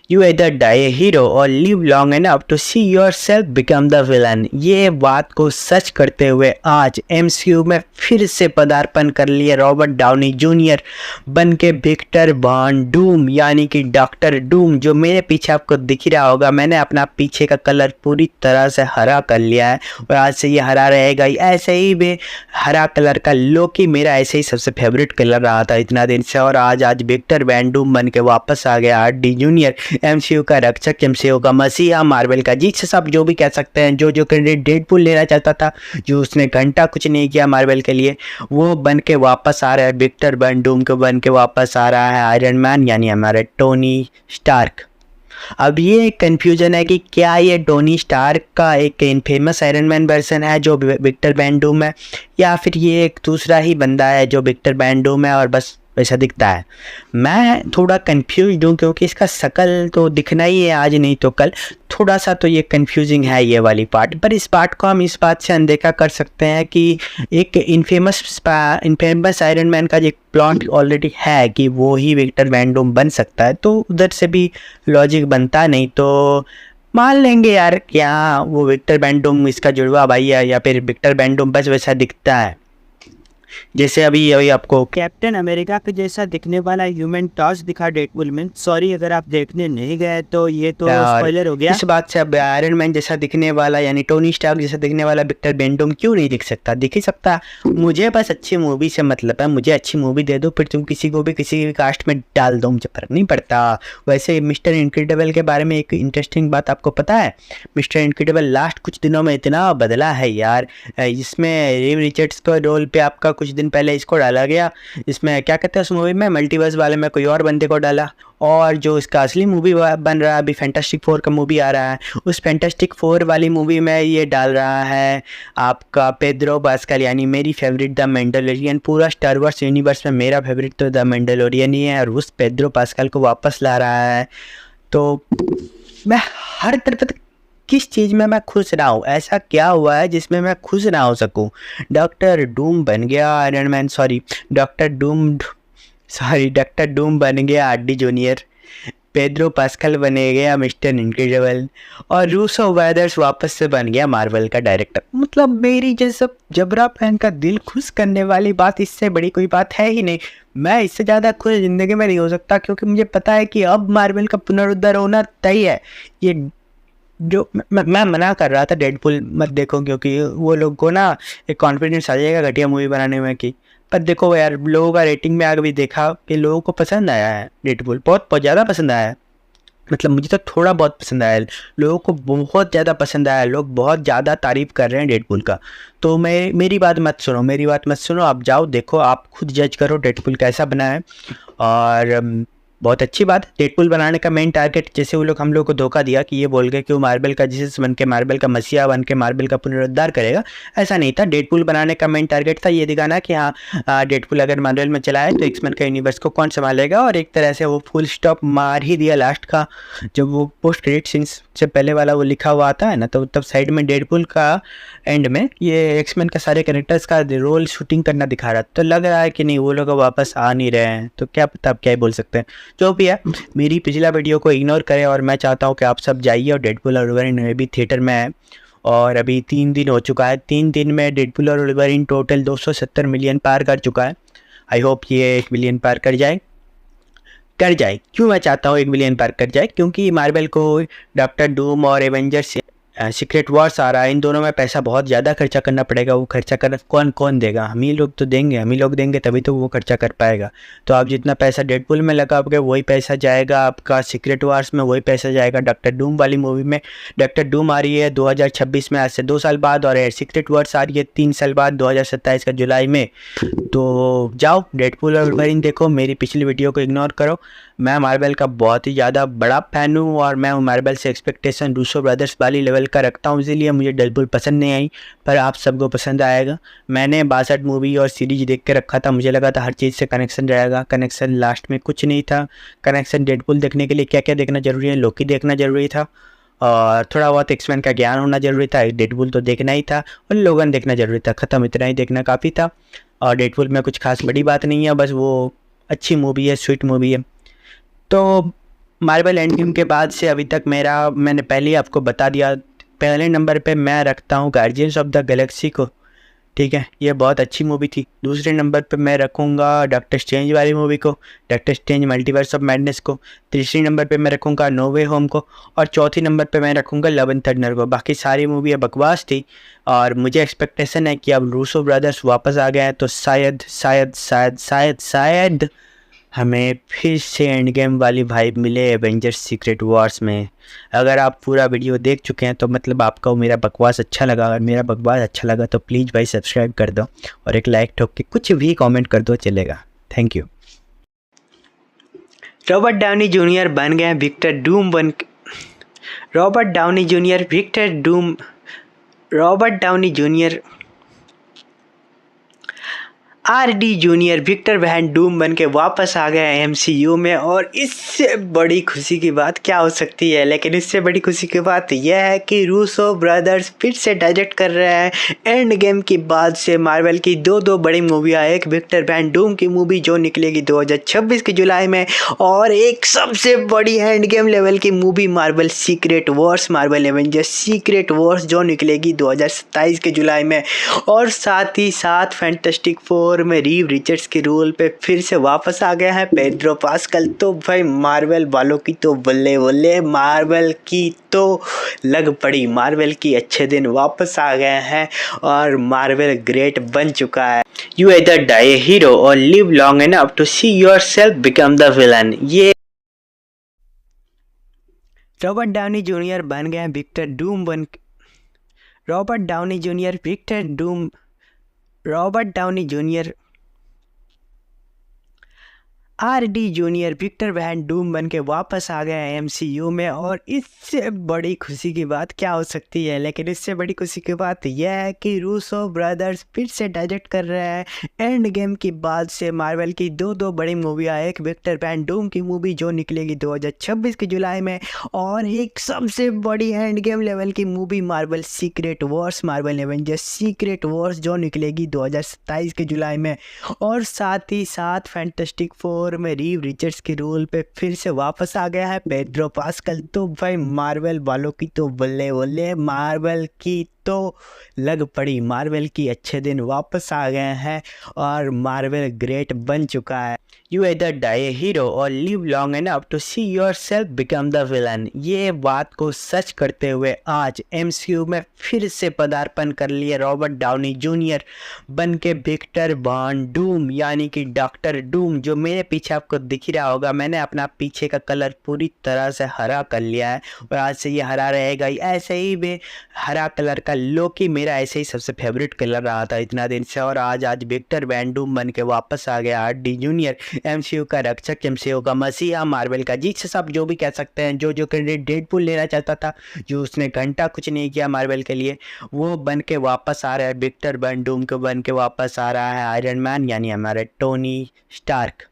You either die a hero or live long enough to see yourself become the villain। ये बात को सच करते हुए आज एमसीयू में फिर से पदार्पण कर लिए रॉबर्ट डाउनी जूनियर बन के विक्टर वॉन डूम यानी कि डॉक्टर डूम। जो मेरे पीछे आपको दिख रहा होगा, मैंने अपना पीछे का कलर पूरी तरह से हरा कर लिया है और आज से ये हरा रहेगा ही। ऐसे ही भी हरा कलर का लोकी मेरा ऐसे ही सबसे फेवरेट कलर रहा था इतना दिन से, और आज विक्टर वैन डूम बन के वापस आ गया आर डी जूनियर, एमसीयू का रक्षक, एमसीयू का मसीहा, मार्वल का जीसस, सब जो भी कह सकते हैं। जो क्रेडिट डेडपूल लेना चाहता था, जो उसने घंटा कुछ नहीं किया मार्वल के लिए, वो बन के वापस आ रहा है। विक्टर वैन डूम को बन के वापस आ रहा है आयरन मैन यानी हमारे टोनी स्टार्क। अब ये एक कन्फ्यूजन है कि क्या ये टोनी स्टार्क का एक इनफेमस आयरन मैन वर्जन है जो विक्टर वैन डूम है, या फिर ये एक दूसरा ही बंदा है जो विक्टर वैन डूम है और बस वैसा दिखता है। मैं थोड़ा कंफ्यूज हूँ क्योंकि इसका शकल तो दिखना ही है आज नहीं तो कल। थोड़ा सा तो ये कंफ्यूजिंग है ये वाली पार्ट, पर इस पार्ट को हम इस बात से अनदेखा कर सकते हैं कि एक इनफेमस आयरन मैन का एक प्लॉट ऑलरेडी है कि वो ही विक्टर वैन डूम बन सकता है, तो उधर से भी लॉजिक बनता नहीं। तो मान लेंगे यार क्या वो विक्टर वैन डूम इसका जुड़वा भाई है, या फिर विक्टर वैन डूम बस वैसा दिखता है जैसे अभी आपको कैप्टन अमेरिका के जैसा दिखने वाला ह्यूमन टॉर्च दिखा डेडपूल में। सॉरी अगर आप देखने नहीं गए तो ये तो स्पॉइलर हो गया। इस बात से अब आयरन मैन जैसा दिखने वाला यानी टोनी स्टार्क जैसा दिखने वाला विक्टर वैन डूम क्यों नहीं दिख सकता? दिख ही सकता। मुझे बस अच्छी मूवी से मतलब है, मुझे अच्छी मूवी दे दो, फिर तुम किसी को भी किसी भी कास्ट में डाल दो, मुझे फर्क नहीं पड़ता। वैसे मिस्टर इनक्रेडिबल के बारे में एक इंटरेस्टिंग बात आपको पता है? मिस्टर इनक्रेडिबल लास्ट कुछ दिनों में इतना बदला है यार। इसमें रिव रिचर्ड्स के रोल पे आपका कुछ दिन पहले इसको डाला गया, इसमें क्या कहते हैं उस मूवी में, मल्टीवर्स वाले में कोई और बंदे को डाला। और जो इसका असली मूवी बन रहा है अभी, फैंटास्टिक फोर का मूवी आ रहा है, उस फैंटास्टिक फोर वाली मूवी में ये डाल रहा है आपका पेड्रो पास्कल यानी मेरी फेवरेट द मैंडलोरियन। पूरा स्टार वॉर्स यूनिवर्स में मेरा फेवरेट तो द मैंडलोरियन ही है, और उस पेड्रो पास्कल को वापस ला रहा है। तो मैं हर तरफ किस चीज़ में मैं खुश रहा हूँ? ऐसा क्या हुआ है जिसमें मैं खुश ना हो सकूँ? डॉक्टर डूम बन गया आयरन मैन, डॉक्टर डूम बन गया R D junior, Pedro pascal बने गया मिस्टर इनक्रेडिबल, और रूसो ब्रदर्स वापस से बन गया मार्वल का डायरेक्टर। मतलब मेरी जैसा जबरा फैन का दिल खुश करने वाली बात, इससे बड़ी कोई बात है ही नहीं। मैं इससे ज़्यादा खुश ज़िंदगी में नहीं हो सकता, क्योंकि मुझे पता है कि अब मार्वल का पुनरुद्धार होना तय है। ये जो मैं मना कर रहा था डेडपूल मत देखो, क्योंकि वो लोग को ना एक कॉन्फिडेंस आ जाएगा घटिया मूवी बनाने में की। पर देखो यार, लोगों का रेटिंग में आगे भी देखा कि लोगों को पसंद आया है डेडपूल, बहुत ज़्यादा पसंद आया है। मतलब मुझे तो थोड़ा बहुत पसंद आया, लोगों को बहुत ज़्यादा पसंद आया, लोग बहुत ज़्यादा तारीफ़ कर रहे हैं डेडपूल का। तो मेरी बात मत सुनो, आप जाओ देखो, आप खुद जज करो डेडपूल कैसा बना है। और बहुत अच्छी बात, डेडपूल बनाने का मेन टारगेट, जैसे वो लोग हम लोग को धोखा दिया कि ये बोल गए कि वो मार्वल का जीसस बन के, मार्वल का मसीहा बन के मार्वल का पुनरुद्धार करेगा, ऐसा नहीं था। डेडपूल बनाने का मेन टारगेट था ये दिखाना कि हाँ डेडपूल अगर मार्वल में चला है तो एक्स-मैन का यूनिवर्स को कौन संभालेगा। और एक तरह से वो फुल स्टॉप मार ही दिया लास्ट का, जब वो पोस्ट क्रेडिट सीन्स से पहले वाला वो लिखा हुआ आता है ना, तो तब साइड में डेडपूल का एंड में ये एक्स-मैन का सारे कैरेक्टर्स का रोल शूटिंग करना दिखा रहा, तो लग रहा है कि नहीं वो लोग वापस आ नहीं रहे हैं, तो क्या पता आप क्या ही बोल सकते हैं। जो भी है, मेरी पिछला वीडियो को इग्नोर करें, और मैं चाहता हूँ कि आप सब जाइए और डेडपूल और वुल्वरीन भी थिएटर में है। और अभी 3 दिन हो चुका है, 3 दिन में डेडपूल और वुल्वरीन टोटल 270 मिलियन पार कर चुका है। आई होप ये 1 बिलियन पार कर जाए। क्यों मैं चाहता हूँ 1 बिलियन पार कर जाए? क्योंकि मार्वल को डॉक्टर डूम और एवेंजर्स सीक्रेट वॉर्स आ रहा है, इन दोनों में पैसा बहुत ज़्यादा खर्चा करना पड़ेगा। वो खर्चा कर कौन देगा? हम ही लोग तो देंगे, हम ही लोग देंगे तभी तो वो खर्चा कर पाएगा। तो आप जितना पैसा डेडपूल में लगाओगे वही पैसा जाएगा आपका सीक्रेट वॉर्स में, वही पैसा जाएगा डॉक्टर डूम वाली मूवी में। डॉक्टर डूम आ रही है 2026 में, आज से 2 साल बाद, और सीक्रेट वॉर्स आ रही है 3 साल बाद 2027 का जुलाई में। तो जाओ डेडपूल और वुल्वरीन देखो, मेरी पिछली वीडियो को इग्नोर करो। मैं मार्वल का बहुत ही ज़्यादा बड़ा फ़ैन हूँ, और मैं मार्वल से एक्सपेक्टेशन रूसो ब्रदर्स वाली लेवल का रखता हूँ, इसीलिए मुझे डेडपूल पसंद नहीं आई, पर आप सबको पसंद आएगा। मैंने 62 मूवी और सीरीज देख के रखा था, मुझे लगा था हर चीज़ से कनेक्शन रहेगा, कनेक्शन लास्ट में कुछ नहीं था। कनेक्शन डेडपूल देखने के लिए क्या क्या देखना ज़रूरी है? लोकी देखना ज़रूरी था, और थोड़ा बहुत एक्स-मैन का ज्ञान होना ज़रूरी था। डेडपूल तो देखना ही था, और लोगन देखना ज़रूरी था। ख़त्म, इतना ही देखना काफ़ी था। और डेडपूल में कुछ खास बड़ी बात नहीं है, बस वो अच्छी मूवी है, स्वीट मूवी है। तो मार्वल एंड गेम के बाद से अभी तक मैंने पहले ही आपको बता दिया, पहले नंबर पे मैं रखता हूँ गार्जियंस ऑफ द गैलेक्सी को। ठीक है, ये बहुत अच्छी मूवी थी। दूसरे नंबर पे मैं रखूँगा डॉक्टर स्ट्रेंज वाली मूवी को, doctor strange multiverse of madness को। तीसरी नंबर पे मैं रखूँगा नो वे होम को, और चौथी नंबर पे मैं रखूँगा लव एंड थंडर को। बाकी सारी मूवी बकवास थी, और मुझे एक्सपेक्टेशन है कि अब रूसो ब्रदर्स वापस आ गए हैं, तो शायद शायद शायद शायद शायद हमें फिर से एंड गेम वाली वाइब मिले एवेंजर्स सीक्रेट वॉर्स में। अगर आप पूरा वीडियो देख चुके हैं तो मतलब आपको मेरा बकवास अच्छा लगा। अगर मेरा बकवास अच्छा लगा तो प्लीज़ भाई सब्सक्राइब कर दो, और एक लाइक ठोक के कुछ भी कमेंट कर दो, चलेगा। Thank you. Robert Downey Junior बन गए Victor Doom Robert Downey Junior RD. Junior Victor Van Doom बन के वापस आ गया एमसीयू में, और इससे बड़ी खुशी की बात क्या हो सकती है। लेकिन इससे बड़ी खुशी की बात यह है कि रूसो ब्रदर्स फिर से डायरेक्ट कर रहे हैं एंड गेम के बाद से मार्वल की दो बड़ी मूवियाँ। एक विक्टर वैन डूम की मूवी जो निकलेगी 2026 के जुलाई में, और एक सबसे बड़ी एंड गेम लेवल की movie Marvel secret Wars, Marvel Avengers secret Wars जो निकलेगी 2027 के जुलाई में। और साथ ही साथ फैंटास्टिक फोर में रीव रिचर्ड्स के रोल पे फिर से वापस आ गया है पेड्रो पास्कल। तो भाई मार्वल वालों की तो बल्ले बल्ले, मार्वल की तो लग पड़ी, मार्वल की अच्छे दिन वापस आ गए हैं, और मार्वल ग्रेट बन चुका है। You either die a hero or live long enough to see yourself become the villain। ये रॉबर्ट डाउनी जूनियर बन गए विक्टर डूम बन Robert Downey Junior Victor Doom Robert Downey Junior RD. Junior Victor Van Doom बन के वापस आ गया है MCU में, और इससे बड़ी खुशी की बात क्या हो सकती है। लेकिन इससे बड़ी खुशी की बात यह है कि रूसो ब्रदर्स फिर से डायरेक्ट कर रहे हैं एंड गेम की बाद से मार्वल की दो बड़ी मूवियाँ। एक विक्टर वैन डूम की मूवी जो निकलेगी 2026 के जुलाई में, और एक सबसे बड़ी एंड गेम लेवल की movie Marvel secret Wars, Marvel Avengers secret Wars जो निकलेगी 2027 के जुलाई में। और साथ ही साथ फैंटास्टिक फोर में रीव रिचर्ड्स के रोल पे फिर से वापस आ गया है पेड्रो पास्कल। तो भाई मार्वल वालों की तो बल्ले बल्ले, मार्वल की तो लग पड़ी, मार्वल की अच्छे दिन वापस आ गए हैं, और मार्वल ग्रेट बन चुका है। You either die a hero or live long enough to see yourself become the villain। ये बात को सच करते हुए आज एमसीयू में फिर से पदार्पण कर लिए रॉबर्ट डाउनी जूनियर बन के विक्टर वैन डूम, यानी कि डॉक्टर डूम। जो मेरे पीछे आपको दिख ही रहा होगा, मैंने अपना पीछे का कलर पूरी तरह से हरा कर लिया है, और आज से ये हरा रहेगा ही। ऐसे ही भी हरा कलर का लोकी मेरा ऐसे ही सबसे फेवरेट कलर रहा था इतना दिन से, और आज विक्टर वैन डूम बन के वापस आ गया आर.डी. जूनियर, एमसीयू का रक्षक, एमसीयू का मसीहा, मार्वल का जीसस, सब जो भी कह सकते हैं। जो क्रेडिट डेडपूल लेना चाहता था, जो उसने घंटा कुछ नहीं किया मार्वल के लिए, वो बन के वापस आ रहा है। विक्टर वैन डूम को बन के वापस आ रहा है आयरन मैन, यानी हमारे टोनी स्टार्क।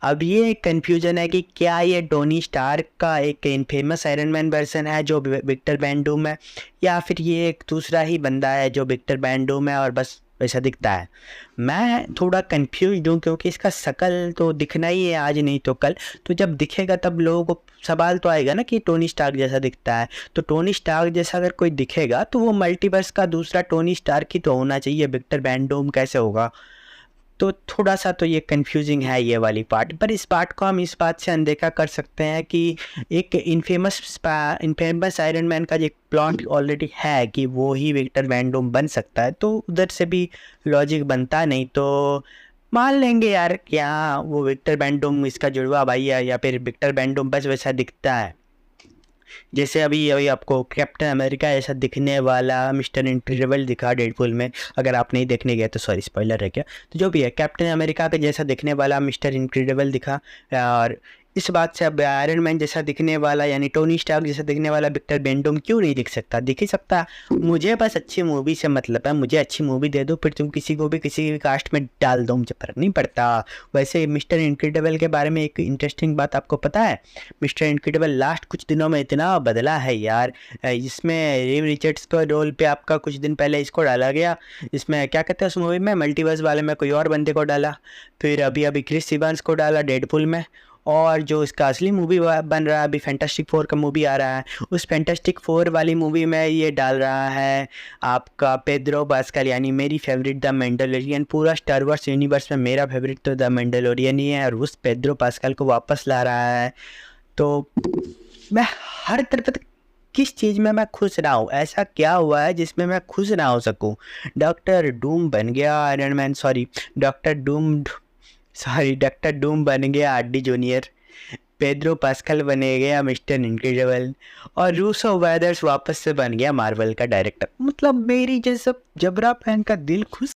अब ये एक कन्फ्यूजन है कि क्या ये टोनी स्टार्क का एक इनफेमस आयरन मैन वर्जन है जो विक्टर वैन डूम है, या फिर ये एक दूसरा ही बंदा है जो विक्टर वैन डूम है और बस वैसा दिखता है। मैं थोड़ा कंफ्यूज हूँ, क्योंकि इसका शकल तो दिखना ही है आज नहीं तो कल, तो जब दिखेगा तब लोगों को सवाल तो आएगा ना कि टोनी स्टार्क जैसा दिखता है। तो टोनी स्टार्क जैसा अगर कोई दिखेगा तो वो मल्टीवर्स का दूसरा टोनी स्टार्क ही तो होना चाहिए, विक्टर वैन डूम कैसे होगा। तो थोड़ा सा तो ये कंफ्यूजिंग है ये वाली पार्ट, पर इस पार्ट को हम इस बात से अनदेखा कर सकते हैं कि एक इनफेमस आयरन मैन का एक प्लॉट ऑलरेडी है कि वो ही विक्टर वैन डूम बन सकता है, तो उधर से भी लॉजिक बनता नहीं। तो मान लेंगे यार क्या वो विक्टर वैन डूम इसका जुड़वा भाई है, या फिर विक्टर वैन डूम बस वैसा दिखता है जैसे अभी आपको कैप्टन अमेरिका ऐसा दिखने वाला मिस्टर इनक्रेडिबल दिखा डेडपूल में। अगर आप नहीं देखने गए तो सॉरी स्पॉइलर है क्या, तो जो भी है कैप्टन अमेरिका का जैसा दिखने वाला मिस्टर इनक्रेडिबल दिखा, और इस बात से अब आयरन मैन जैसा दिखने वाला यानी टोनी स्टार्क जैसा दिखने वाला विक्टर वैन डूम क्यों नहीं दिख सकता, दिख ही सकता। मुझे बस अच्छी मूवी से मतलब है, मुझे अच्छी मूवी दे दो, फिर तुम किसी को भी किसी भी कास्ट में डाल दो, मुझे फर्क नहीं पड़ता। वैसे मिस्टर इनक्रेडिबल के बारे में एक इंटरेस्टिंग बात आपको पता है, मिस्टर इनक्रेडिबल लास्ट कुछ दिनों में इतना बदला है यार। इसमें रीव रिचर्ड्स के रोल पे आपका कुछ दिन पहले इसको डाला गया, इसमें क्या कहते हैं उस मूवी में मल्टीवर्स वाले में कोई और बंदे को डाला, फिर अभी क्रिस इवांस को डाला डेडपूल में, और जो इसका असली मूवी बन रहा है, अभी फैंटास्टिक फोर का मूवी आ रहा है, उस फैंटास्टिक फोर वाली मूवी में ये डाल रहा है आपका पेड्रो पास्कल, यानी मेरी फेवरेट द मैंडलोरियन। पूरा स्टार वार्स यूनिवर्स में मेरा फेवरेट तो द मैंडलोरियन ही है, और उस पेड्रो पास्कल को वापस ला रहा है। तो मैं हर तरफ किस चीज़ में मैं खुश ना हूँ? ऐसा क्या हुआ है जिसमें मैं खुश ना हो सकूँ? डॉक्टर डूम बन गया आयरन मैन, डॉक्टर डूम बन गया आरडी जूनियर, पेड्रो पास्कल बने गया मिस्टर इनक्रेडिबल, और रूसो ब्रदर्स वापस से बन गया मार्वल का डायरेक्टर। मतलब मेरी जैसा जबरा फैन का दिल खुश